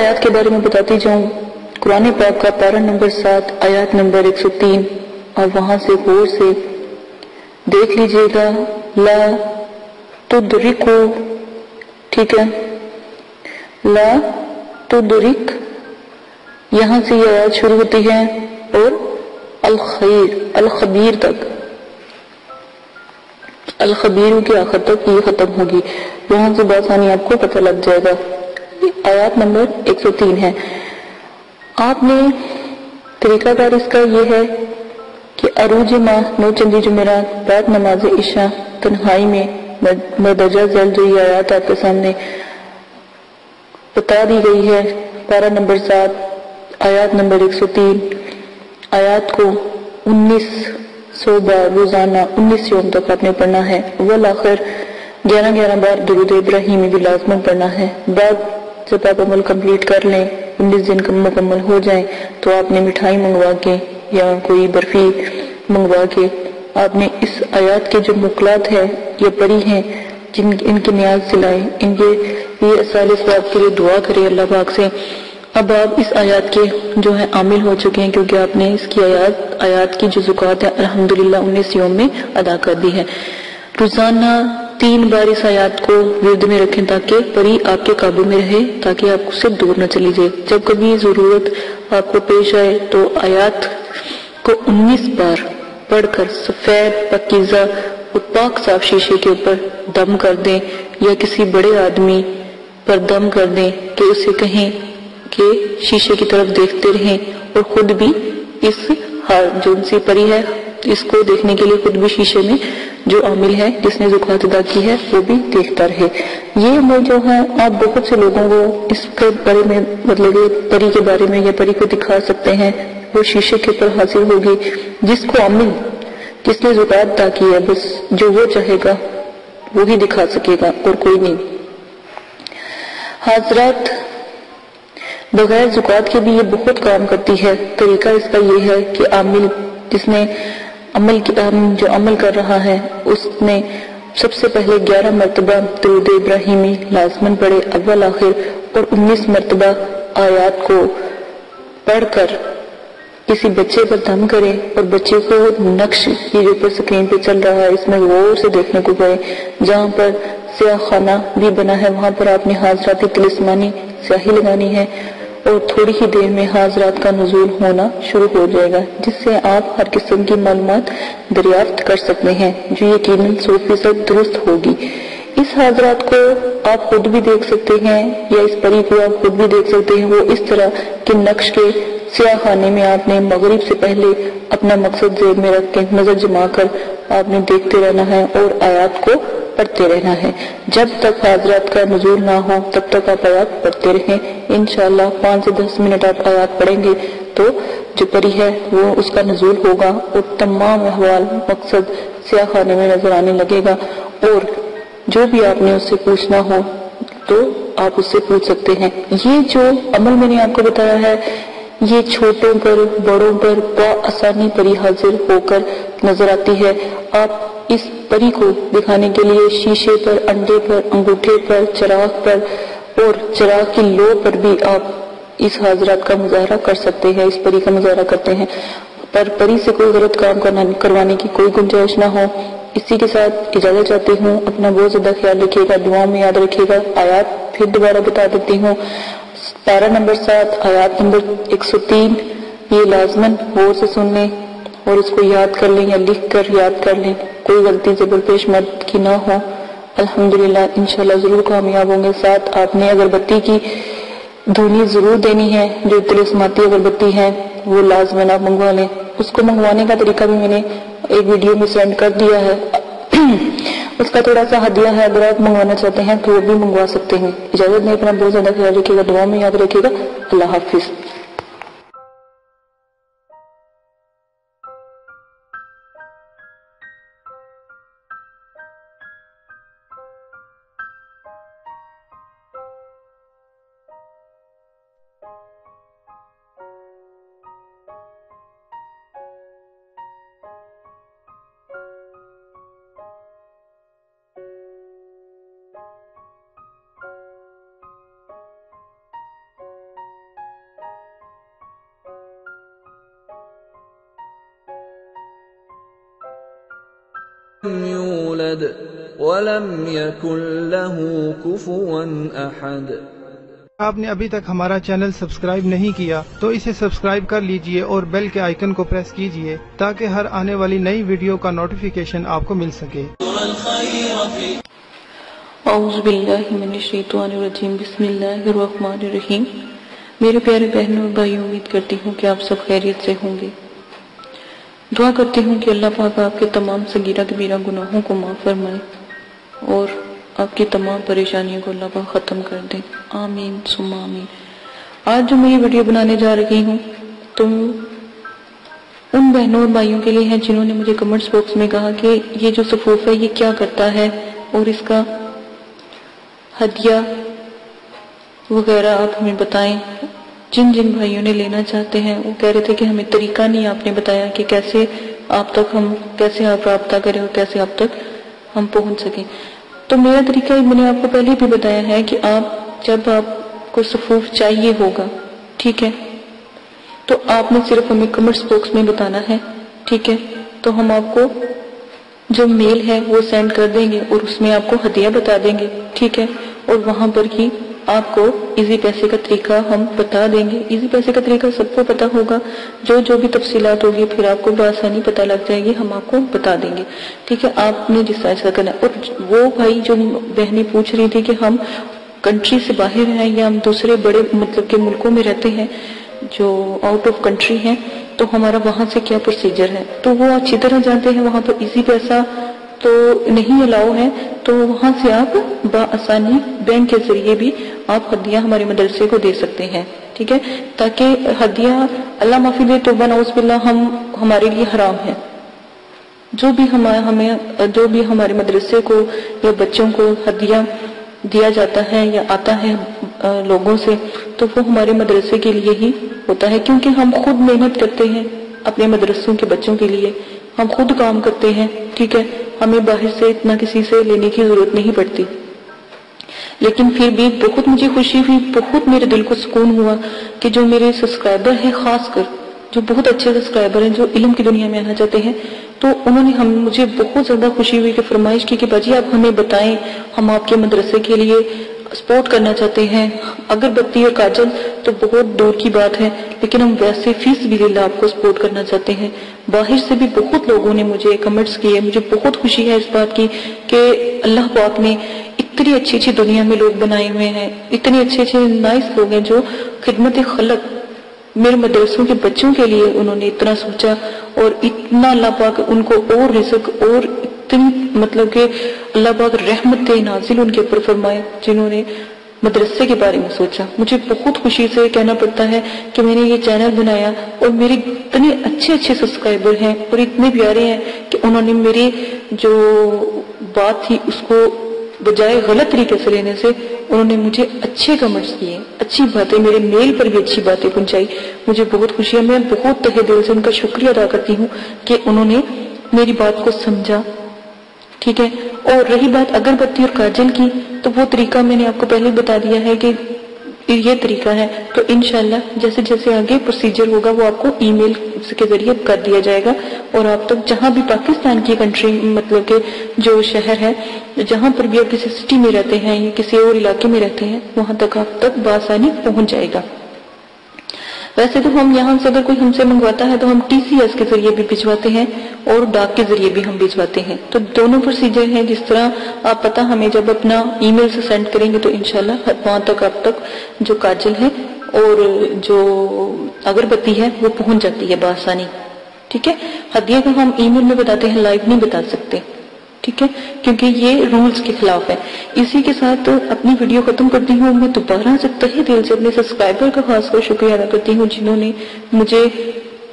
آیات کے بارے میں بتاتی جاؤں. قرآن پاک کا پارہ نمبر 7 آیات نمبر 103 اور وہاں سے غور سے دیکھ لیجئے گا. لا تدرکو، ٹھیک ہے، لا تدرک، یہاں سے یہ آیات شروع ہوتی ہے اور الخبیر تک، الخبیر کے آخر تک یہ ختم ہوگی. یہاں سے بآسانی آپ کو پتہ لگ جائے گا. آیات نمبر 103 ہے. آپ نے طریقہ کار اس کا یہ ہے کہ عروج ماہ 9 چندی جمعرات بعد نماز عشاء تنہائی میں مدرجہ ذیل جو یہ آیات آپ کے سامنے بتا دی گئی ہے، پارہ نمبر 7 آیات نمبر 103، آیات کو 1900 بار روزانہ 19 یوم تک آپ نے پڑھنا ہے. والآخر 11 بار درود ابراہیمی بھی لازماً پڑھنا ہے. بعد جب آپ عمل کمپلیٹ کر لیں، 19 دن مکمل ہو جائیں، تو آپ نے مٹھائی منگوا کے یا کوئی برفی منگوا کے آپ نے اس آیات کے جو مقلات ہیں یہ پڑھی ہیں، ان کی نیاز دلائیں، ان کے یہ سال ثواب کے لیے دعا کرے اللہ پاک سے. اب آپ اس آیات کے جو ہے عامل ہو چکے ہیں، کیونکہ آپ نے اس کی آیات کی جو زکوٰۃ ہے الحمدللہ 19 یوم میں ادا کر دی ہے. روزانہ 3 بار اس آیات کو ورد میں رکھیں تاکہ پری آپ کے قابو میں رہے، تاکہ آپ سے دور نہ چلی جائے. جب کبھی ضرورت آپ کو پیش آئے تو آیات کو 19 بار پڑھ کر سفید پاکیزہ اور پاک صاف شیشے کے اوپر دم کر دیں، یا کسی بڑے آدمی پر دم کر دیں کہ اسے کہیں کہ شیشے کی طرف دیکھتے رہیں، اور خود بھی اس جو سی پری ہے اس کو دیکھنے کے لیے خود بھی شیشے میں جو عامل ہے جس نے زکوٰۃ ادا کی ہے وہ بھی دیکھتا رہے. یہ عمل جو ہے آپ بہت سے لوگوں کو اس کے بارے میں مطلب پری کے بارے میں یا پری کو دکھا سکتے ہیں. وہ شیشے کے اوپر حاصل ہوگی. جس کو عامل جس نے زکوٰۃ ادا کی ہے بس جو وہ چاہے گا وہی دکھا سکے گا اور کوئی نہیں. حضرات بغیر زکوٰۃ کے بھی یہ بہت کام کرتی ہے. طریقہ اس کا یہ ہے کہ عامل جس نے جو عمل کر رہا ہے اس نے سب سے پہلے 11 مرتبہ درود ابراہیمی لازماً پڑھے اول آخر، اور 19 مرتبہ آیات کو پڑھ کر کسی بچے پر دم کرے، اور بچے کو نقش یہ جو پر سکرین پہ چل رہا ہے اس میں غور سے دیکھنے کو پڑے. جہاں پر سیاہ خانہ بھی بنا ہے وہاں پر آپ نے حاضرات طلسمانی سیاہی لگانی ہے، اور تھوڑی ہی دیر میں حاضرات کا نزول ہونا شروع ہو جائے گا، جس سے آپ ہر قسم کی معلومات دریافت کر سکتے ہیں جو یقیناً 100% درست ہوگی. اس حاضرات کو آپ خود بھی دیکھ سکتے ہیں یا اس پری کو آپ خود بھی دیکھ سکتے ہیں. وہ اس طرح کہ نقش کے سیاہ خانے میں آپ نے مغرب سے پہلے اپنا مقصد ذہن میں رکھ کے نظر جما کر آپ نے دیکھتے رہنا ہے اور آیات کو پڑھتے رہنا ہے. جب تک حاضرات کا نزول نہ ہو تب تک آپ آیات پڑھتے رہیں. انشاءاللہ 5 سے 10 منٹ آپ آیات پڑھیں گے تو جو پری ہے وہ اس کا نزول ہوگا اور تمام احوال مقصد سیاہ خانے میں نظر آنے لگے گا. اور جو بھی آپ نے اس سے پوچھنا ہو تو آپ اس سے پوچھ سکتے ہیں. یہ جو عمل میں نے آپ کو بتایا ہے یہ چھوٹوں پر بڑوں پر بآسانی پری حاضر ہو کر نظر آتی ہے. آپ اس پری کو دکھانے کے لیے شیشے پر، انڈے پر، انگوٹھے پر، چراغ پر اور چراغ کی لو پر بھی آپ اس حاضرات کا مظاہرہ کر سکتے ہیں، اس پری کا مظاہرہ کرتے ہیں. پر پری سے کوئی غلط کام کروانے کی کوئی گنجائش نہ ہو. اسی کے ساتھ اجازت چاہتی ہوں. اپنا بہت زیادہ خیال رکھیے گا، دعاؤں میں یاد رکھیے گا. آیات پھر دوبارہ بتا دیتی ہوں. پارہ نمبر 7 آیات نمبر 103 یہ لازماً غور سے سن لیں اور اس کو یاد کر لیں یا لکھ کر یاد کر لیں. کوئی غلطی زبر پیش مت کی نہ ہو. الحمدللہ انشاءاللہ ضرور کامیاب ہوں گے. ساتھ آپ نے اگربتی کی دھونی ضرور دینی ہے. جو طلسماتی اگربتی ہے وہ لازماً آپ منگوا لیں. اس کو منگوانے کا طریقہ بھی میں نے ایک ویڈیو میں سینڈ کر دیا ہے. اس کا تھوڑا سا ہدیہ ہے، اگر آپ منگوانا چاہتے ہیں تو وہ بھی منگوا سکتے ہیں. اجازت نہیں، اپنا بہت زیادہ خیال رکھیے گا، دعا میں یاد رکھیے گا. اللہ حافظ. يولد ولم يكن له كفوا أحد۔ آپ نے ابھی تک ہمارا چینل سبسکرائب نہیں کیا تو اسے سبسکرائب کر لیجئے اور بیل کے آئیکن کو پریس کیجئے تاکہ ہر آنے والی نئی ویڈیو کا نوٹیفیکیشن آپ کو مل سکے۔ اعوذ باللہ من الشیطان الرجیم، بسم اللہ الرحمن الرحیم۔ میرے پیارے بہنوں اور بھائیوں، امید کرتی ہوں کہ آپ سب خیریت سے ہوں گے۔ دعا کرتی ہوں کہ اللہ پاک آپ کے تمام صغیرہ کبیرہ گناہوں کو معاف فرمائے اور آپ کی تمام پریشانیوں کو اللہ پاک ختم کر دے، آمین ثم آمین۔ آج جو میں یہ ویڈیو بنانے جا رہی ہوں تو ان بہنوں اور بھائیوں کے لیے ہیں جنہوں نے مجھے کمنٹس باکس میں کہا کہ یہ جو صفوف ہے یہ کیا کرتا ہے اور اس کا ہدیہ وغیرہ آپ ہمیں بتائیں۔ جن بھائیوں نے لینا چاہتے ہیں وہ کہہ رہے تھے کہ ہمیں طریقہ نہیں آپ نے بتایا کہ کیسے آپ رابطہ کریں اور کیسے آپ تک ہم پہنچ سکیں۔ تو میرا طریقہ میں نے آپ کو پہلے بھی بتایا ہے کہ جب آپ کو صفوف چاہیے ہوگا، ٹھیک ہے، تو آپ نے صرف ہمیں کمنٹس باکس میں بتانا ہے، ٹھیک ہے، تو ہم آپ کو جو میل ہے وہ سینڈ کر دیں گے اور اس میں آپ کو ہدیہ بتا دیں گے، ٹھیک ہے، اور وہاں پر ہی آپ کو ایزی پیسے کا طریقہ ہم بتا دیں گے۔ ایزی پیسے کا طریقہ سب کو پتا ہوگا، جو بھی تفصیلات ہوگی پھر آپ کو بآسانی پتہ لگ جائے گی، ہم آپ کو بتا دیں گے، ٹھیک ہے۔ آپ نے جس طرح کرنا ہے۔ اور وہ بھائی جو بہنیں پوچھ رہی تھی کہ ہم کنٹری سے باہر ہیں یا ہم دوسرے بڑے مطلب کہ ملکوں میں رہتے ہیں جو آؤٹ آف کنٹری ہیں، تو ہمارا وہاں سے کیا پروسیجر ہے، تو وہ اچھی طرح جانتے ہیں۔ وہاں پر ایزی پیسہ تو نہیں الاؤ ہے، تو وہاں سے آپ بآسانی بینک کے ذریعے بھی آپ ہدیہ ہمارے مدرسے کو دے سکتے ہیں، ٹھیک ہے، تاکہ ہدیہ اللہ معافی دے توبہ نعوذ باللہ ہمارے لیے حرام ہے۔ جو بھی ہمارے مدرسے کو یا بچوں کو ہدیہ دیا جاتا ہے یا آتا ہے لوگوں سے، تو وہ ہمارے مدرسے کے لیے ہی ہوتا ہے، کیونکہ ہم خود محنت کرتے ہیں اپنے مدرسوں کے بچوں کے لیے، ہم خود کام کرتے ہیں، ٹھیک ہے، ہمیں باہر سے اتنا کسی سے لینے کی ضرورت نہیں پڑتی۔ لیکن پھر بھی بہت مجھے خوشی ہوئی، بہت میرے دل کو سکون ہوا کہ جو میرے سبسکرائبر ہیں، خاص کر جو بہت اچھے سبسکرائبر ہیں جو علم کی دنیا میں آنا چاہتے ہیں، تو انہوں نے مجھے بہت زیادہ خوشی ہوئی کہ فرمائش کی کہ باجی آپ ہمیں بتائیں، ہم آپ کے مدرسے کے لیے سپورٹ کرنا چاہتے ہیں۔ اگربتی اور کاجل تو بہت دور کی بات ہے، لیکن ہم ویسے فی سبیل اللہ آپ کو سپورٹ کرنا چاہتے ہیں۔ باہر سے بھی بہت لوگوں نے مجھے کمنٹس کیے، مجھے بہت خوشی ہے اس بات کی کہ اللہ پاک نے اتنی اچھی دنیا میں لوگ بنائے ہوئے ہیں، اتنے اچھے نائس لوگ ہیں جو خدمت خلق میرے مدرسوں کے بچوں کے لیے انہوں نے اتنا سوچا، اور اتنا اللہ پاک ان کو اور رزق اور اتنی مطلب کہ اللہ پاک رحمت نازل ان کے اوپر فرمائے جنہوں نے مدرسے کے بارے میں سوچا۔ مجھے بہت خوشی سے کہنا پڑتا ہے کہ میں نے یہ چینل بنایا اور میرے اتنے اچھے سبسکرائبر ہیں اور اتنے پیارے ہیں کہ انہوں نے میری جو بات تھی اس کو بجائے غلط طریقے سے لینے سے انہوں نے مجھے اچھے کمنٹس کیے، اچھی باتیں، میرے میل پر بھی اچھی باتیں پہنچائی۔ مجھے بہت خوشی ہے، میں بہت تہہ دل سے ان کا شکریہ ادا کرتی ہوں کہ انہوں نے میری بات کو سمجھا، ٹھیک ہے۔ اور رہی بات اگربتی اور کاجل کی، تو وہ طریقہ میں نے آپ کو پہلے بتا دیا ہے کہ یہ طریقہ ہے، تو انشاءاللہ جیسے آگے پروسیجر ہوگا وہ آپ کو ای میل کے ذریعے کر دیا جائے گا، اور آپ تک جہاں بھی پاکستان کی کنٹری مطلب کہ جو شہر ہے، جہاں پر بھی آپ کسی سٹی میں رہتے ہیں یا کسی اور علاقے میں رہتے ہیں، وہاں تک آپ تک بآسانی پہنچ جائے گا۔ ویسے تو ہم یہاں سے اگر کوئی ہم سے منگواتا ہے تو ہم ٹی سی ایس کے ذریعے بھی بھجواتے ہیں اور ڈاک کے ذریعے بھی ہم بھجواتے ہیں، تو دونوں پروسیجر ہیں۔ جس طرح آپ پتہ ہمیں جب اپنا ای میل سے سینڈ کریں گے تو انشاءاللہ وہاں تک آپ تک جو کاجل ہے اور جو اگربتی ہے وہ پہنچ جاتی ہے بآسانی، ٹھیک ہے۔ ہدیہ کو ہم ای میل میں بتاتے ہیں، لائیو نہیں بتا سکتے، ٹھیک ہے، کیونکہ یہ رولز کے خلاف ہے۔ اسی کے ساتھ اپنی ویڈیو ختم کرتی ہوں۔ میں دوبارہ سے تہہ دل سے اپنے سبسکرائبر کا خاص کر شکریہ ادا کرتی ہوں جنہوں نے مجھے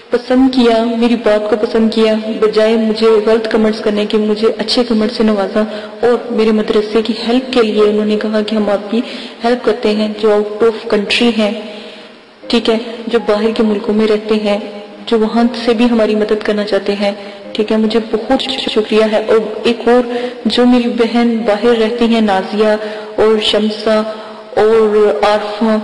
پسند کیا، میری بات کو پسند کیا، بجائے مجھے غلط کمنٹس کرنے کے مجھے اچھے کمنٹ سے نوازا، اور میرے مدرسے کی ہیلپ کے لیے انہوں نے کہا کہ ہم آپ کی ہیلپ کرتے ہیں جو آؤٹ آف کنٹری ہیں، ٹھیک ہے، جو باہر کے ملکوں میں رہتے ہیں، جو وہاں سے بھی ہماری مدد کرنا چاہتے ہیں، ٹھیک ہے۔ مجھے بہت شکریہ ہے۔ اور ایک اور جو میری بہن باہر رہتی ہیں، نازیہ اور شمسہ اور عارفہ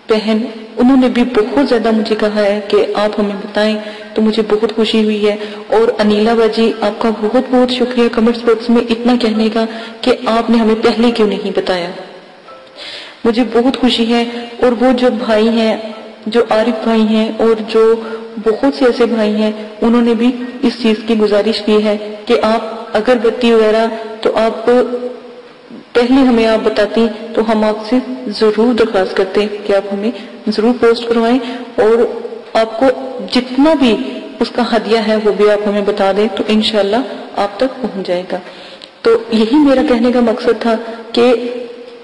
بہن، انہوں نے بھی بہت زیادہ مجھے کہا ہے کہ آپ ہمیں بتائیں تو مجھے بہت خوشی ہوئی ہے. اور انیلا باجی آپ کا بہت بہت شکریہ کمنٹس باکس میں اتنا کہنے کا کہ آپ نے ہمیں پہلے کیوں نہیں بتایا. مجھے بہت خوشی ہے. اور وہ جو بھائی ہیں، جو عارف بھائی ہیں اور جو بہت سے ایسے بھائی ہیں، انہوں نے بھی اس چیز کی گزارش کی ہے کہ آپ اگربتی وغیرہ تو آپ پہلے ہمیں آپ بتاتی تو ہم آپ سے ضرور درخواست کرتے کہ آپ ہمیں ضرور پوسٹ کروائیں، اور آپ کو جتنا بھی اس کا ہدیہ ہے وہ بھی آپ ہمیں بتا دیں تو انشاءاللہ آپ تک پہنچ جائے گا. تو یہی میرا کہنے کا مقصد تھا کہ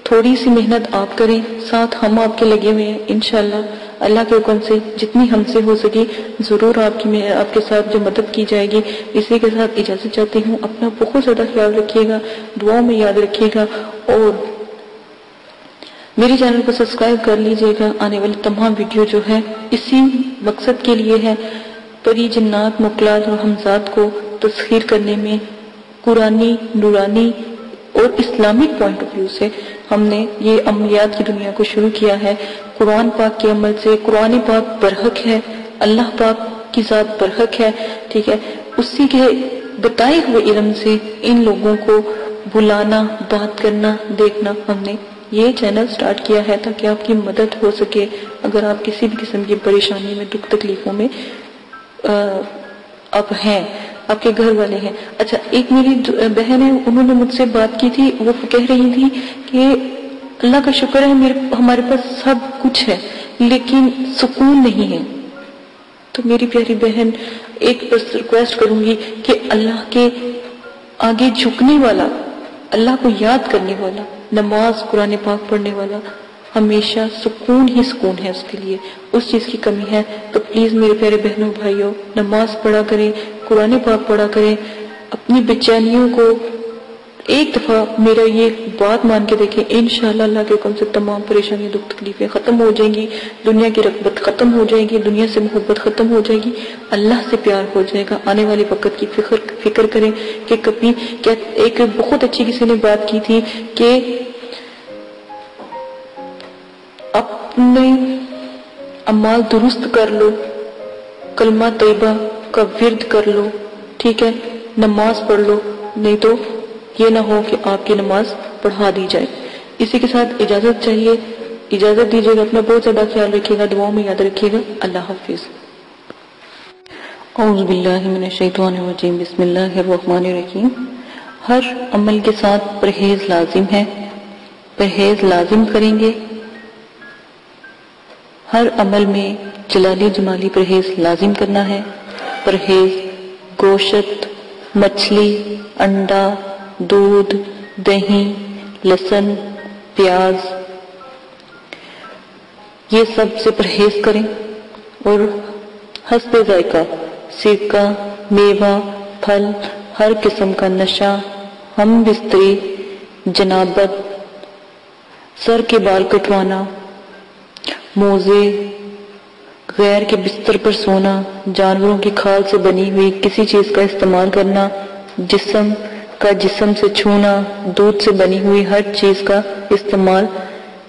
تھوڑی سی محنت آپ کریں، ساتھ ہم آپ کے لگے ہوئے ہیں. انشاءاللہ اللہ کے حکم سے جتنی ہم سے ہو سکی ضرور آپ کے ساتھ جو مدد کی جائے گی. اسی کے ساتھ اجازت چاہتی ہوں. اپنا بہت زیادہ خیال رکھیے گا، دعاؤں میں یاد رکھیے گا، اور میری چینل کو سبسکرائب کر لیجئے گا. آنے والی تمام ویڈیو جو ہے اسی مقصد کے لیے ہے، پری جنات مخلوقات اور ہمزاد کو تسخیر کرنے میں قرآنی، نورانی اور اسلامک پوائنٹ آف ویو سے ہم نے یہ عملیات کی دنیا کو شروع کیا ہے. قرآن پاک کے عمل سے قرآن پاک برحق ہے، اللہ پاک کی ذات برحق ہے، ٹھیک ہے. اسی کے بتائے ہوئے علم سے ان لوگوں کو بلانا، بات کرنا، دیکھنا، ہم نے یہ چینل سٹارٹ کیا ہے تاکہ آپ کی مدد ہو سکے اگر آپ کسی بھی قسم کی پریشانی میں، دکھ تکلیفوں میں آپ ہیں، آپ کے گھر والے ہیں. اچھا، ایک میری بہن ہے، انہوں نے مجھ سے بات کی تھی، وہ کہہ رہی تھی کہ اللہ کا شکر ہے ہمارے پاس سب کچھ ہے لیکن سکون نہیں ہے. تو میری پیاری بہن، ایک بس ریکویسٹ کروں گی کہ اللہ کے آگے جھکنے والا، اللہ کو یاد کرنے والا، نماز قرآن پاک پڑھنے والا ہمیشہ سکون ہی سکون ہے اس کے لیے. اس چیز کی کمی ہے تو پلیز میرے پیارے بہنوں بھائیوں، نماز پڑھا کریں، قرآن پاک پڑھا کریں. اپنی بے چینیوں کو ایک دفعہ میرا یہ بات مان کے دیکھیں، انشاءاللہ اللہ کے حکم سے تمام پریشانیاں، دکھ تکلیفیں ختم ہو جائیں گی، دنیا کی رغبت ختم ہو جائے گی، دنیا سے محبت ختم ہو جائے گی، اللہ سے پیار ہو جائے گا. آنے والے وقت کی فکر کریں کہ کبھی کیا. ایک بہت اچھی کسی نے بات کی تھی کہ اپنے اعمال درست کر لو، کلمہ طیبہ کا ورد کر لو، ٹھیک ہے، نماز پڑھ لو، نہیں تو یہ نہ ہو کہ آپ کی نماز پڑھا دی جائے. اسی کے ساتھ اجازت چاہیے، اجازت دیجیے گا. اپنا بہت زیادہ خیال رکھیے گا، دعاؤں میں یاد رکھیے گا. اللہ حافظ. اعوذ باللہ من الشیطان الرجیم، بسم اللہ الرحمن الرحیم. ہر عمل کے ساتھ پرہیز لازم ہے، پرہیز لازم کریں گے. ہر عمل میں جلالی جمالی پرہیز لازم کرنا ہے. پرہیز گوشت، مچھلی، انڈا، دودھ، دہی، لہسن، پیاز، یہ سب سے پرہیز کریں. اور حسب ذائقہ سرکہ، میوہ، پھل، ہر قسم کا نشہ، ہم بستری، جنابت، سر کے بال کٹوانا، موزے، غیر کے بستر پر سونا، جانوروں کی کھال سے بنی ہوئی کسی چیز کا استعمال کرنا، جسم کا جسم سے چھونا، دودھ سے بنی ہوئی ہر چیز کا استعمال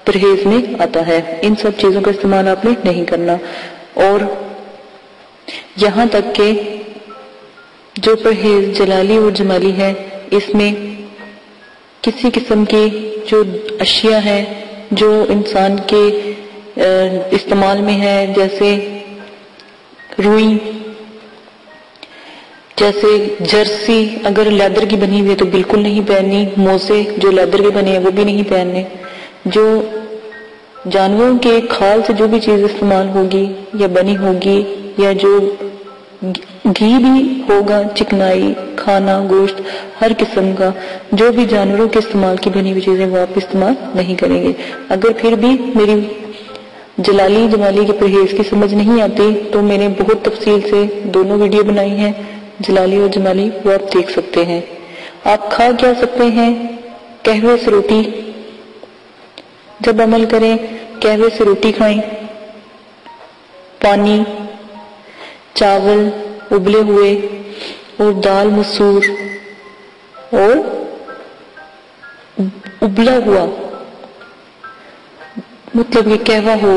پرہیز میں آتا ہے. ان سب چیزوں کا استعمال آپ نے نہیں کرنا. اور یہاں تک کہ جو پرہیز جلالی اور جمالی ہے، اس میں کسی قسم کی جو اشیاء ہیں جو انسان کے استعمال میں ہے، جیسے روئی، جیسے جرسی اگر لیدر کی بنی ہوئی ہے تو بالکل نہیں پہننی. موزے جو لیدر کے بنے ہیں وہ بھی نہیں پہننے. جو جانوروں کے کھال سے جو بھی چیز استعمال ہوگی یا بنی ہوگی، یا جو گھی بھی ہوگا، چکنائی، کھانا، گوشت، ہر قسم کا جو بھی جانوروں کے استعمال کی بنی ہوئی چیزیں وہ آپ استعمال نہیں کریں گے. اگر پھر بھی میری جلالی جمالی کے پرہیز کی سمجھ نہیں آتی تو میں نے بہت تفصیل سے دونوں ویڈیو بنائی ہیں، جلالی اور جمالی، وہ آپ دیکھ سکتے ہیں. آپ کھا کیا سکتے ہیں؟ قہوے سے روٹی. جب عمل کریں قہوے سے روٹی کھائیں، پانی، چاول ابلے ہوئے اور دال مسور اور ابلا ہوا، مطلب یہ قہوہ ہو،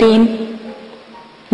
3,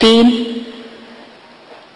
3,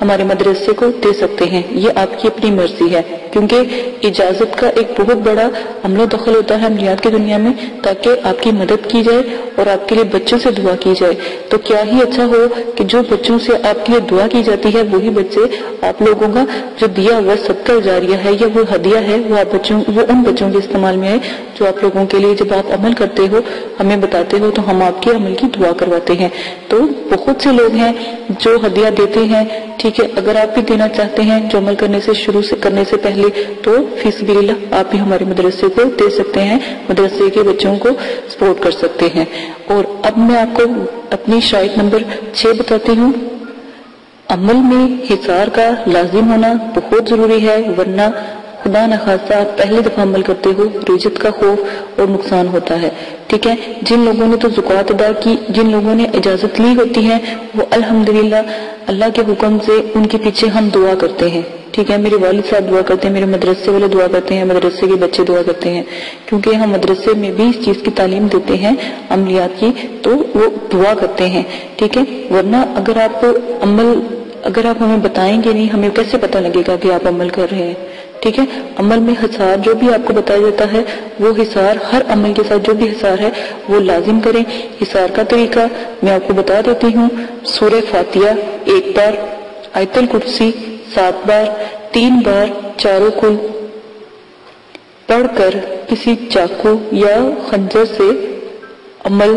ہمارے مدرسے کو دے سکتے ہیں، یہ آپ کی اپنی مرضی ہے، کیونکہ اجازت کا ایک بہت بڑا عمل و دخل ہوتا ہے عملیات کی دنیا میں، تاکہ آپ کی مدد کی جائے اور آپ کے لیے بچوں سے دعا کی جائے۔ تو کیا ہی اچھا ہو کہ جو بچوں سے آپ کے لیے دعا کی جاتی ہے وہی بچے آپ لوگوں کا جو دیا ہوا صدقہ جاریہ ہے یا وہ ہدیہ ہے وہ ان بچوں کے استعمال میں آئے جو آپ لوگوں کے لیے جب آپ عمل کرتے ہو ہمیں بتاتے ہو تو ہم آپ کے عمل کی دعا کرواتے ہیں۔ تو بہت سے لوگ ہیں جو ہدیہ دیتے ہیں، ٹھیک ہے، اگر آپ بھی دینا چاہتے ہیں جو عمل کرنے سے پہلے تو فی سبیل اللہ آپ بھی ہمارے مدرسے کو دے سکتے ہیں، مدرسے کے بچوں کو سپورٹ کر سکتے ہیں۔ اور اب میں آپ کو اپنی شرائط نمبر 6 بتاتی ہوں۔ عمل میں حصار کا لازم ہونا بہت ضروری ہے، ورنہ خدا نخواستہ آپ پہلی دفعہ عمل کرتے ہو رجت کا خوف اور نقصان ہوتا ہے، ٹھیک ہے۔ جن لوگوں نے تو زکوٰۃ ادا کی، جن لوگوں نے اجازت لی ہوتی ہے، وہ الحمدللہ اللہ کے حکم سے ان کے پیچھے ہم دعا کرتے ہیں، ٹھیک ہے۔ میرے والد صاحب دعا کرتے ہیں، میرے مدرسے والے دعا کرتے ہیں، مدرسے کے بچے دعا کرتے ہیں، کیونکہ ہم مدرسے میں بھی اس چیز کی تعلیم دیتے ہیں عملیات کی، تو وہ دعا کرتے ہیں، ٹھیک ہے۔ ورنہ اگر آپ ہمیں بتائیں گے نہیں، ہمیں کیسے پتہ لگے گا کہ آپ عمل کر رہے ہیں، ٹھیک ہے۔ عمل میں حصار جو بھی آپ کو بتایا جاتا ہے وہ حصار ہر عمل کے ساتھ جو بھی حصار ہے وہ لازم کریں۔ حصار کا طریقہ میں آپ کو بتا دیتی ہوں۔ سورہ فاتحہ 1 بار، آیت الکرسی 7 بار، 3 بار چاروں کل پڑھ کر کسی چاقو یا خنجر سے عمل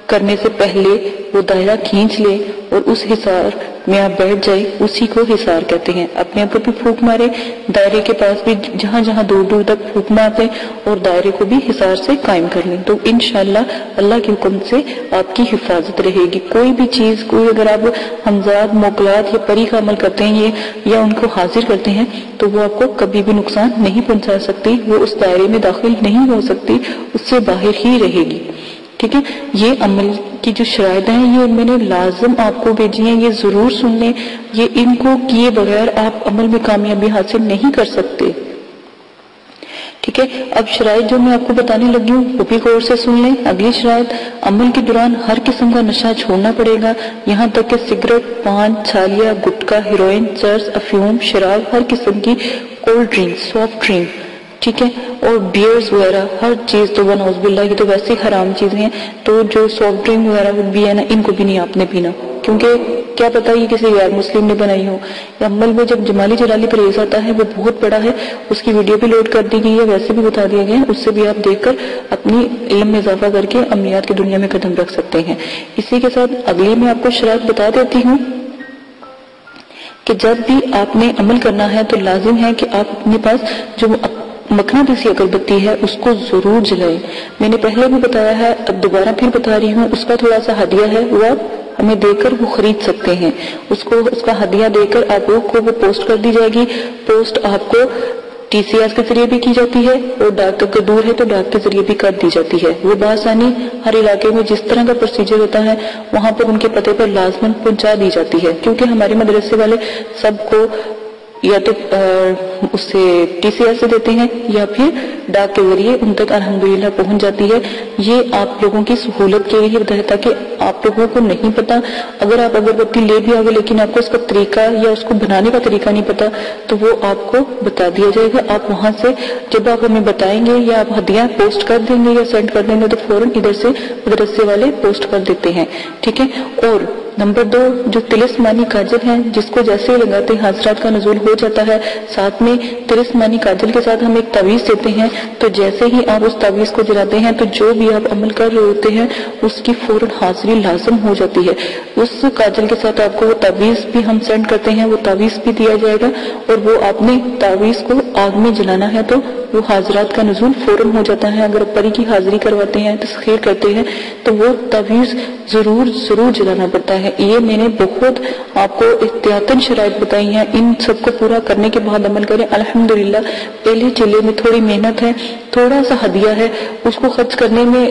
کرنے سے پہلے وہ دائرہ کھینچ لے اور اس حصار میں آپ بیٹھ جائے، اسی کو حصار کہتے ہیں۔ اپنے اوپر بھی پھونک مارے، دائرے کے پاس بھی جہاں جہاں دور دور تک پھونک مارتے اور دائرے کو بھی حصار سے قائم کر لیں، تو انشاءاللہ اللہ کے حکم سے آپ کی حفاظت رہے گی۔ کوئی بھی چیز، کوئی اگر آپ ہمزاد، موکلات یا پری کا عمل کرتے ہیں یا ان کو حاضر کرتے ہیں تو وہ آپ کو کبھی بھی نقصان نہیں پہنچا سکتی، وہ اس دائرے میں داخل نہیں ہو سکتی، اس سے باہر ہی رہے گی، ٹھیک ہے۔ یہ عمل کی جو شرائط ہیں یہ میں نے لازم آپ کو بھیجی ہیں، یہ ضرور سن لیں، یہ ان کو کیے بغیر آپ عمل میں کامیابی حاصل نہیں کر سکتے، ٹھیک ہے۔ اب شرائط جو میں آپ کو بتانے لگی ہوں وہ بھی غور سے سن لیں۔ اگلی شرائط، عمل کے دوران ہر قسم کا نشہ چھوڑنا پڑے گا، یہاں تک کہ سگریٹ، پان، چھالیا، گٹکا، ہیروئن، چرس، افیون، شراب، ہر قسم کی کولڈ ڈرنک، سافٹ ڈرنک، ٹھیک ہے، اور بیئرز وغیرہ ہر چیز، تو ونعوذ باللہ یہ تو ویسے حرام چیزیں ہیں، تو جو سافٹ ڈرنک وغیرہ بھی ہے نا ان کو بھی نہیں آپ نے پینا، کیونکہ کیا پتہ یہ کسی غیر مسلم نے بنائی ہو۔ عمل میں جب جمالی جلالی پرہیز آتا ہے وہ بہت بڑا ہے، اس کی ویڈیو بھی لوڈ کر دی گئی ہے، ویسے بھی بتا دیا گیا ہے، اس سے بھی آپ دیکھ کر اپنی علم میں اضافہ کر کے عملیات کی دنیا میں قدم رکھ سکتے ہیں۔ اسی کے ساتھ اگلی میں آپ کو شرائط بتا دیتی ہوں کہ جب بھی آپ نے عمل کرنا ہے تو لازم ہے کہ آپ اپنے پاس جو مقناطیسی اگربتی ہے اس کو ضرور جلائیں۔ میں نے پہلے بھی بتایا ہے، اب دوبارہ پھر بتا رہی ہوں، اس کا تھوڑا سا ہدیہ ہے، وہ آپ ہمیں دے کر وہ خرید سکتے ہیں، اس کا ہدیہ دے کر آپ کو وہ پوسٹ کر دی جائے گی۔ پوسٹ آپ کو ٹی سی ایس کے ذریعے بھی کی جاتی ہے اور ڈاک اگر دور ہے تو ڈاک کے ذریعے بھی کر دی جاتی ہے۔ وہ بآسانی ہر علاقے میں جس طرح کا پروسیجر ہوتا ہے وہاں پر ان کے پتے پر لازماً پہنچا دی جاتی ہے، کیونکہ ہمارے مدرسے والے سب کو یا تو اس سے ٹی سی ایس سے دیتے ہیں یا پھر ڈاک کے ذریعے ان تک الحمدللہ پہنچ جاتی ہے۔ یہ آپ لوگوں کی سہولت کے لیے ہوتا ہے تاکہ آپ لوگوں کو نہیں پتا، اگر آپ اگربتی لے بھی آگے لیکن آپ کو اس کا طریقہ یا اس کو بنانے کا طریقہ نہیں پتا تو وہ آپ کو بتا دیا جائے گا۔ آپ وہاں سے جب آپ ہمیں بتائیں گے یا آپ ہدیہ پوسٹ کر دیں گے یا سینڈ کر دیں گے تو فوراً ادھر سے مدرسے والے پوسٹ کر دیتے ہیں، ٹھیک ہے۔ اور نمبر 2، جو طلسمانی کاجل ہیں جس کو جیسے ہی لگاتے حاضرات کا نزول ہو جاتا ہے، ساتھ میں طلسمانی کاجل کے ساتھ ہم ایک تعویذ دیتے ہیں، تو جیسے ہی آپ اس تعویذ کو جلاتے ہیں تو جو بھی آپ عمل کر رہے ہوتے ہیں اس کی فوراً حاضری لازم ہو جاتی ہے۔ اس کاجل کے ساتھ آپ کو وہ تعویذ بھی ہم سینڈ کرتے ہیں، وہ تعویذ بھی دیا جائے گا، اور وہ آپ نے تعویذ کو آگ میں جلانا ہے تو وہ حاضرات کا نزول فوراً ہو جاتا ہے۔ اگر پری کی حاضری کرواتے ہیں، تسخیر کرتے ہیں تو وہ تعویذ ضرور جلانا پڑتا ہے۔ یہ میں نے بہت آپ کو احتیاطاً شرائط بتائی ہیں، ان سب کو پورا کرنے کے بعد عمل کریں۔ الحمدللہ پہلے چلے میں تھوڑی محنت ہے، تھوڑا سا ہدیہ ہے، اس کو خرچ کرنے میں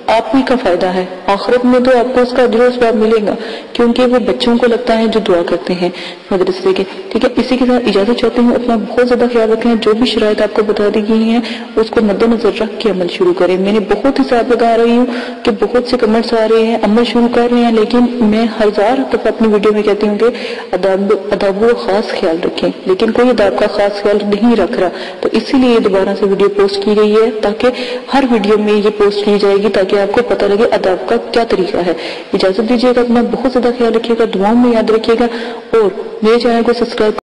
آپ ہی کا فائدہ ہے، آخرت میں تو آپ کو اس کا اجر و ثواب ملے گا، کیونکہ وہ بچوں کو لگتا ہے جو دعا کرتے ہیں مدرسے کے، ٹھیک ہے۔ اسی کے ساتھ اجازت چاہتی ہوں، اپنا بہت زیادہ خیال رکھیں، جو بھی شرائط آپ کو بتا دی زندگی ہیں اس کو مد نظر رکھ کے عمل شروع کریں. میں نے بہت حساب لگا رہی ہوں کہ بہت سے کمنٹس آ رہے ہیں، عمل شروع کر رہے ہیں، لیکن میں ہزار دفعہ اپنی ویڈیو میں کہتی ہوں کہ اداب کا خاص خیال رکھیں، لیکن کوئی اداب کا خاص خیال نہیں رکھ رہا. تو اسی لیے دوبارہ سے ویڈیو پوسٹ کی گئی ہے تاکہ ہر ویڈیو میں یہ پوسٹ کی جائے گی تاکہ آپ کو پتہ لگے اداب کا کیا طریقہ ہے. اجازت دیجیے گا، اپنا بہت زیادہ خیال رکھیے گا، دعاؤں میں یاد رکھیے گا، اور میرے چینل کو سبسکرائب